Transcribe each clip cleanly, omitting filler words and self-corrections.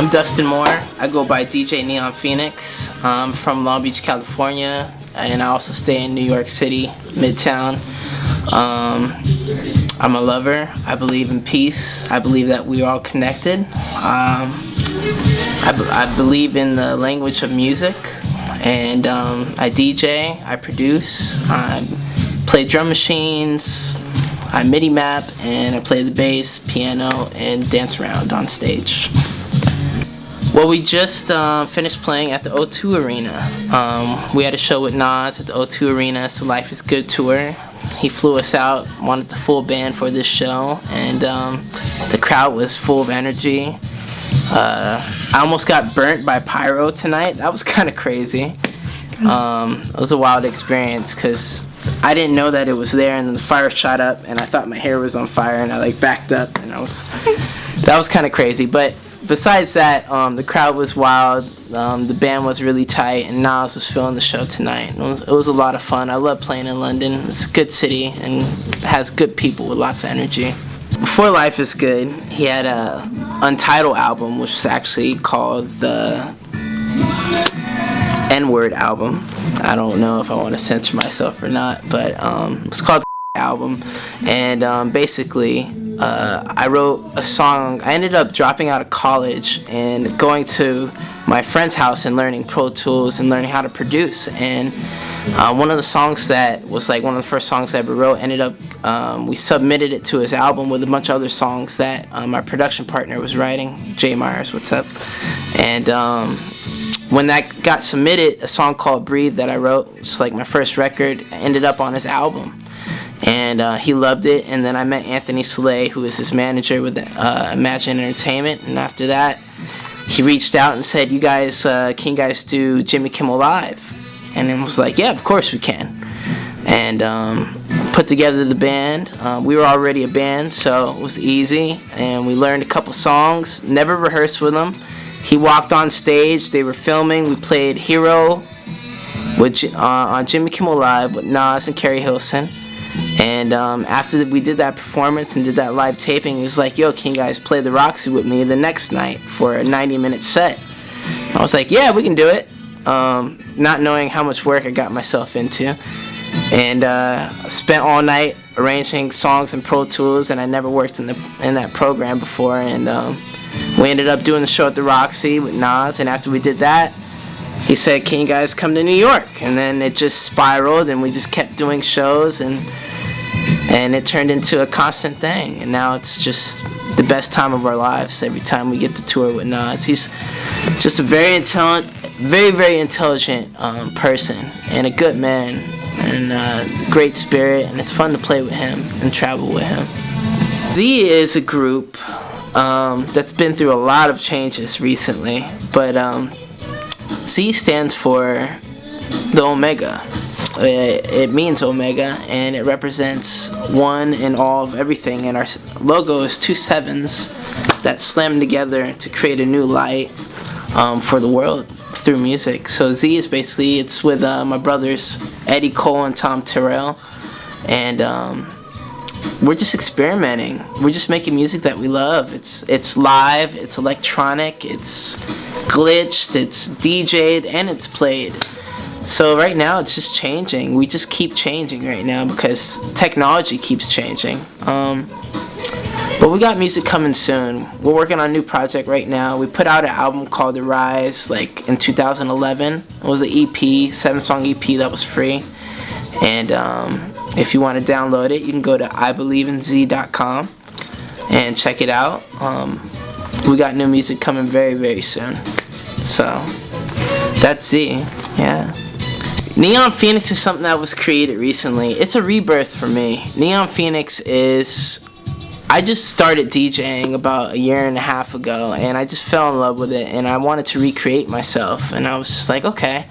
I'm Dustin Moore. I go by DJ NeonPhoenix. I'm from Long Beach, California, and I also stay in New York City, Midtown. I'm a lover. I believe in peace. I believe that we are all connected. I believe in the language of music, and I DJ, I produce, I play drum machines, I MIDI map, and I play the bass, piano, and dance around on stage. Well, we just finished playing at the O2 Arena. We had a show with Nas at the O2 Arena. It's a Life is Good tour. He flew us out, wanted the full band for this show, and the crowd was full of energy. I almost got burnt by pyro tonight. That was kind of crazy. It was a wild experience because I didn't know that it was there, and then the fire shot up, and I thought my hair was on fire, and I like backed up, and that was kind of crazy. But besides that, the crowd was wild, the band was really tight, and Nas was filling the show tonight. It was a lot of fun. I love playing in London. It's a good city and has good people with lots of energy. Before Life is Good, he had a untitled album, which was actually called the N-word album. I don't know if I want to censor myself or not, but it's called the album. And basically, I wrote a song. I ended up dropping out of college and going to my friend's house and learning Pro Tools and learning how to produce. And one of the songs that was like one of the first songs I ever wrote ended up, we submitted it to his album with a bunch of other songs that my production partner was writing. Jay Myers, what's up? And when that got submitted, a song called Breathe that I wrote, which is like my first record, ended up on his album. And he loved it, and then I met Anthony Soleil, who is his manager with Imagine Entertainment, and after that he reached out and said, can you guys do Jimmy Kimmel Live? And I was like, yeah, of course we can. And put together the band. We were already a band, so it was easy, and we learned a couple songs, never rehearsed with him. He walked on stage, they were filming, we played Hero on Jimmy Kimmel Live with Nas and Carrie Hilson. And after we did that performance and did that live taping, he was like, yo, can you guys play the Roxy with me the next night for a 90-minute set? I was like, yeah, we can do it. Not knowing how much work I got myself into. And spent all night arranging songs in Pro Tools, and I never worked in that program before. And we ended up doing the show at the Roxy with Nas, and after we did that, he said, can you guys come to New York? And then it just spiraled, and we just kept doing shows, and it turned into a constant thing. And now it's just the best time of our lives every time we get to tour with Nas. He's just a very intelligent person, and a good man, and a great spirit, and it's fun to play with him and travel with him. Z is a group that's been through a lot of changes recently, but Z stands for the Omega. It means Omega, and it represents one and all of everything, and our logo is two sevens that slam together to create a new light for the world through music. So Z is basically, it's with my brothers Eddie Cole and Tom Terrell, and we're just experimenting. We're just making music that we love. It's live, it's electronic, it's glitched, it's DJ'd, and it's played. So right now it's just changing. We just keep changing right now because technology keeps changing. But we got music coming soon. We're working on a new project right now. We put out an album called Arize like in 2011. It was an EP, 7-song EP that was free. And if you want to download it, you can go to ibelieveinz.com and check it out. We got new music coming very, very soon. So that's Z, yeah. NeonPhoenix is something that was created recently. It's a rebirth for me. NeonPhoenix is, I just started DJing about a year and a half ago, and I just fell in love with it, and I wanted to recreate myself, and I was just like, okay,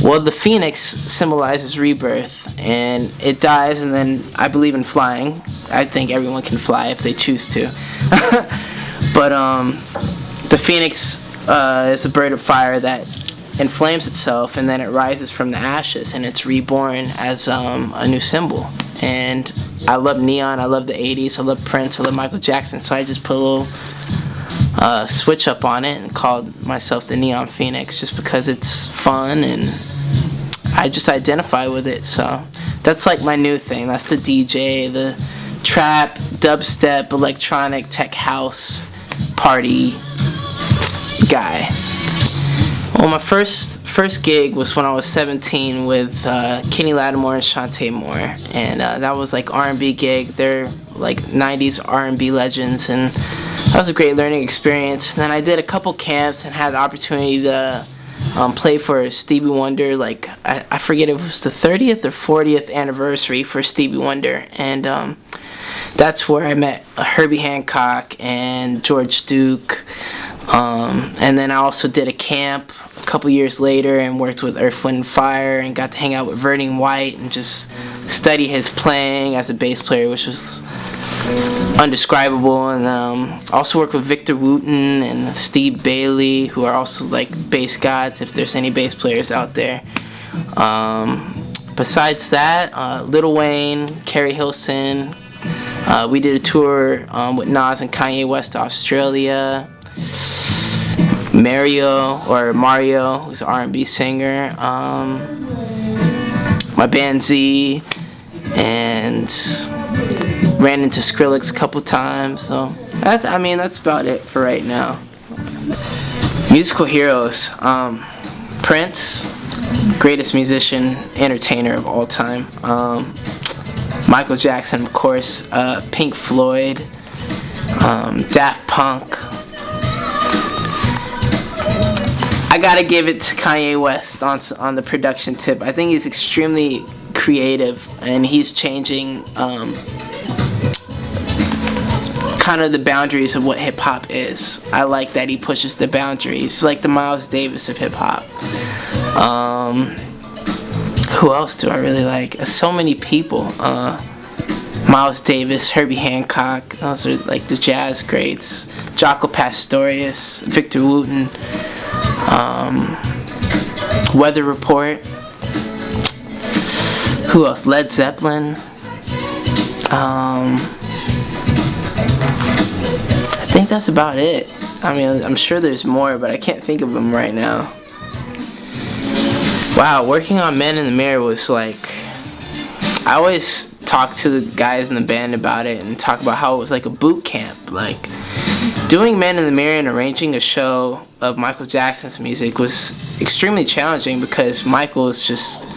well, the phoenix symbolizes rebirth, and it dies, and then I believe in flying. I think everyone can fly if they choose to. But the phoenix is a bird of fire that inflames itself, and then it rises from the ashes, and it's reborn as a new symbol. And I love neon, I love the 80s, I love Prince, I love Michael Jackson, so I just put a switch up on it and called myself the NeonPhoenix, just because it's fun and I just identify with it. So that's like my new thing. That's the DJ, the trap, dubstep, electronic, tech house party guy. Well, my first gig was when I was 17 with Kenny Lattimore and Chante Moore, and that was like R&B gig. They're like 90s R&B legends, and that was a great learning experience. And then I did a couple camps and had the opportunity to play for Stevie Wonder. Like I forget if it was the 30th or 40th anniversary for Stevie Wonder, and that's where I met Herbie Hancock and George Duke. And then I also did a camp a couple years later and worked with Earth, Wind & Fire and got to hang out with Vernon White and just study his playing as a bass player, which was undescribable. And also worked with Victor Wooten and Steve Bailey, who are also like bass gods, if there's any bass players out there. Besides that, Lil Wayne, Carrie Hilson. We did a tour with Nas and Kanye West to Australia. Mario, who's an R&B singer. My band Z, and ran into Skrillex a couple times. So that's about it for right now. Musical heroes. Prince, greatest musician, entertainer of all time. Michael Jackson, of course. Pink Floyd. Daft Punk. I gotta give it to Kanye West on the production tip. I think he's extremely creative, and he's changing kind of the boundaries of what hip hop is. I like that he pushes the boundaries. He's like the Miles Davis of hip hop. Who else do I really like? So many people. Miles Davis, Herbie Hancock. Those are like the jazz greats. Jaco Pastorius, Victor Wooten. Weather Report. Who else? Led Zeppelin. I think that's about it. I mean, I'm sure there's more, but I can't think of them right now. Wow, working on Man in the Mirror was like, I always talk to the guys in the band about it and talk about how it was like a boot camp. Like, doing Man in the Mirror and arranging a show of Michael Jackson's music was extremely challenging because Michael is just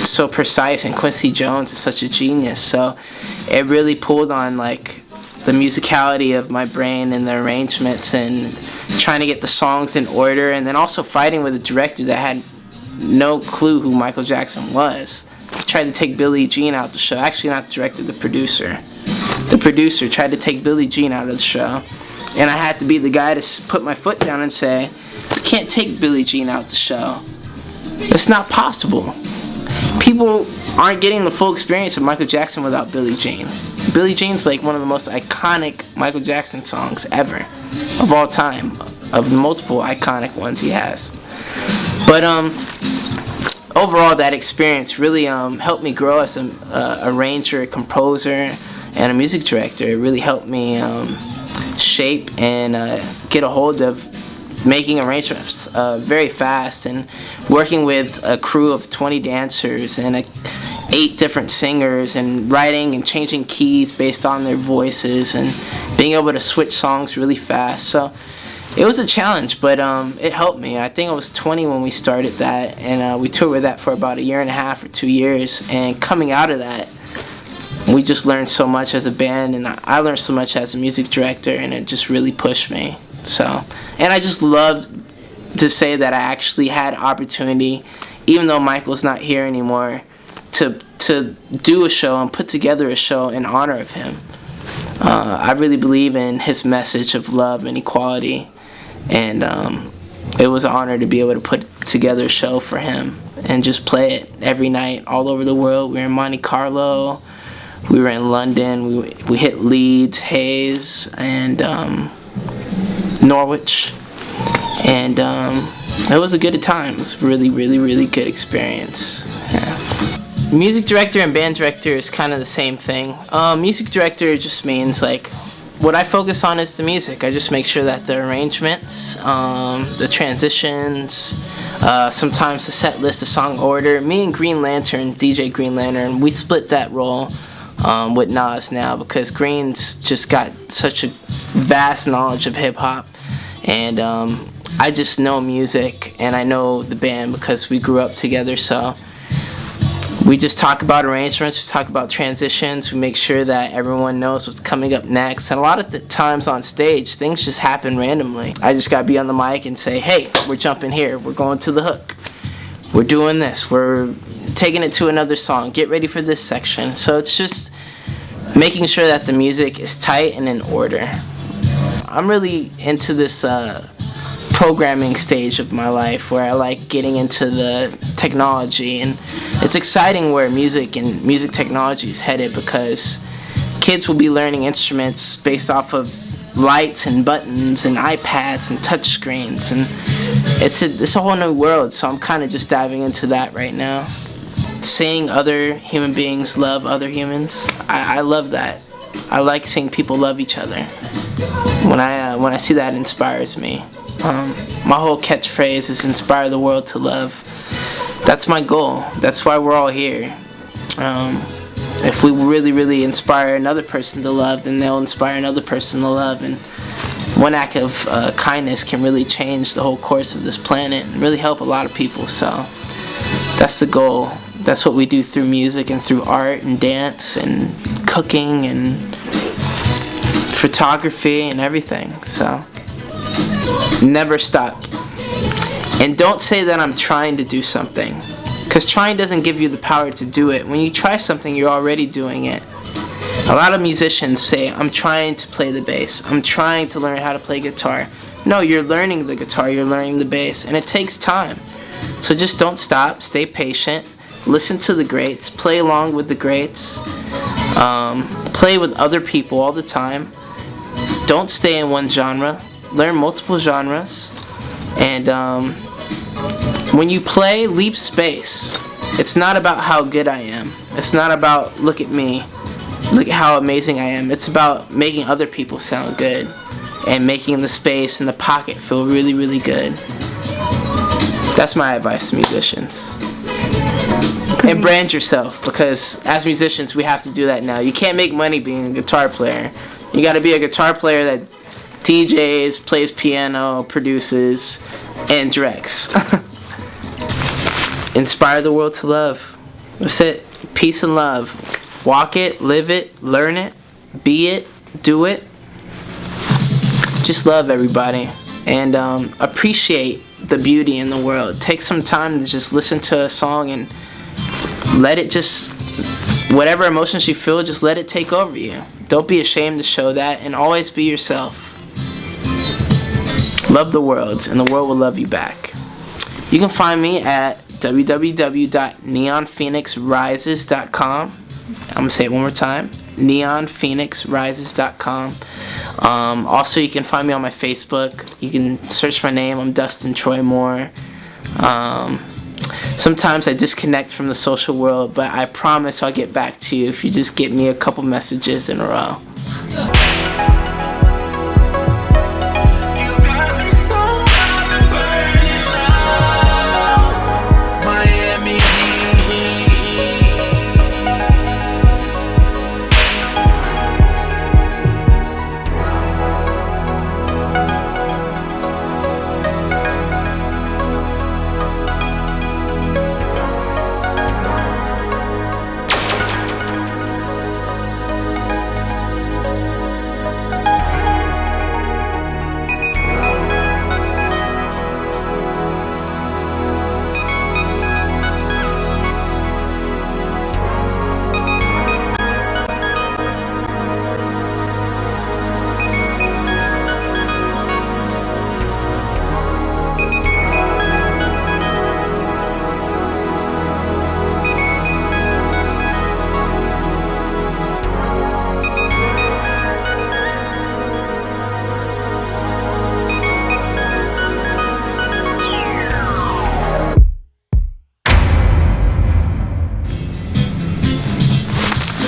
so precise and Quincy Jones is such a genius. So it really pulled on like the musicality of my brain and the arrangements and trying to get the songs in order, and then also fighting with a director that had no clue who Michael Jackson was. Tried to take Billie Jean out the show. Actually, not the director, the producer. The producer tried to take Billie Jean out of the show. And I had to be the guy to put my foot down and say, you can't take Billie Jean out the show. It's not possible. People aren't getting the full experience of Michael Jackson without Billie Jean. Billie Jean's like one of the most iconic Michael Jackson songs ever, of all time, of the multiple iconic ones he has. But overall, that experience really helped me grow as an arranger, composer, and a music director. It really helped me shape and get a hold of making arrangements very fast, and working with a crew of 20 dancers and 8 different singers, and writing and changing keys based on their voices, and being able to switch songs really fast. So it was a challenge, but it helped me. I think I was 20 when we started that, and we toured with that for about 1.5 or 2 years. And coming out of that, we just learned so much as a band, and I learned so much as a music director, and it just really pushed me. So, and I just loved to say that I actually had opportunity, even though Michael's not here anymore, to do a show and put together a show in honor of him. I really believe in his message of love and equality, and it was an honor to be able to put together a show for him and just play it every night all over the world. We were in Monte Carlo, we were in London, we hit Leeds, Hayes, and Norwich, and it was a good time. It was a really, really, really good experience. Yeah. Music director and band director is kind of the same thing. Music director just means like what I focus on is the music. I just make sure that the arrangements, the transitions, sometimes the set list, the song order. Me and Green Lantern, DJ Green Lantern, we split that role with Nas now, because Green's just got such a vast knowledge of hip hop, and I just know music and I know the band because we grew up together. So we just talk about arrangements, we talk about transitions, we make sure that everyone knows what's coming up next. And a lot of the times on stage, things just happen randomly. I just gotta be on the mic and say, hey, we're jumping here, we're going to the hook, we're doing this, we're taking it to another song, get ready for this section. So it's just making sure that the music is tight and in order. I'm really into this programming stage of my life where I like getting into the technology, and it's exciting where music and music technology is headed, because kids will be learning instruments based off of lights and buttons and iPads and touch screens, and it's a whole new world. So I'm kind of just diving into that right now. Seeing other human beings love other humans, I love that. I like seeing people love each other. When I see that, it inspires me. My whole catchphrase is inspire the world to love. That's my goal. That's why we're all here. If we really, really inspire another person to love, then they'll inspire another person to love. And one act of kindness can really change the whole course of this planet and really help a lot of people. So that's the goal. That's what we do through music and through art and dance and cooking and photography and everything. So never stop. And don't say that I'm trying to do something, because trying doesn't give you the power to do it. When you try something, you're already doing it. A lot of musicians say, I'm trying to play the bass, I'm trying to learn how to play guitar. No, you're learning the guitar, you're learning the bass, and it takes time. So just don't stop, stay patient, listen to the greats, play along with the greats, play with other people all the time. Don't stay in one genre, learn multiple genres, and when you play, leave space. It's not about how good I am. It's not about, look at me, look at how amazing I am. It's about making other people sound good and making the space and the pocket feel really, really good. That's my advice to musicians. And brand yourself, because as musicians, we have to do that now. You can't make money being a guitar player. You got to be a guitar player that DJs, plays piano, produces, and directs. Inspire the world to love. That's it. Peace and love. Walk it, live it, learn it, be it, do it. Just love everybody. And appreciate the beauty in the world. Take some time to just listen to a song and let it just, whatever emotions you feel, just let it take over you. Don't be ashamed to show that, and always be yourself. Love the world, and the world will love you back. You can find me at www.NeonPhoenixRises.com. I'm going to say it one more time. NeonPhoenixRises.com. Also, you can find me on my Facebook. You can search my name. I'm Dustin Troy Moore. Sometimes I disconnect from the social world, but I promise I'll get back to you if you just get me a couple messages in a row.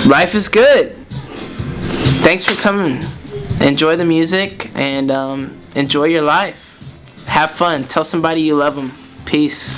Life is good. Thanks for coming. enjoy the music and enjoy your life. Have fun. Tell somebody you love them. Peace.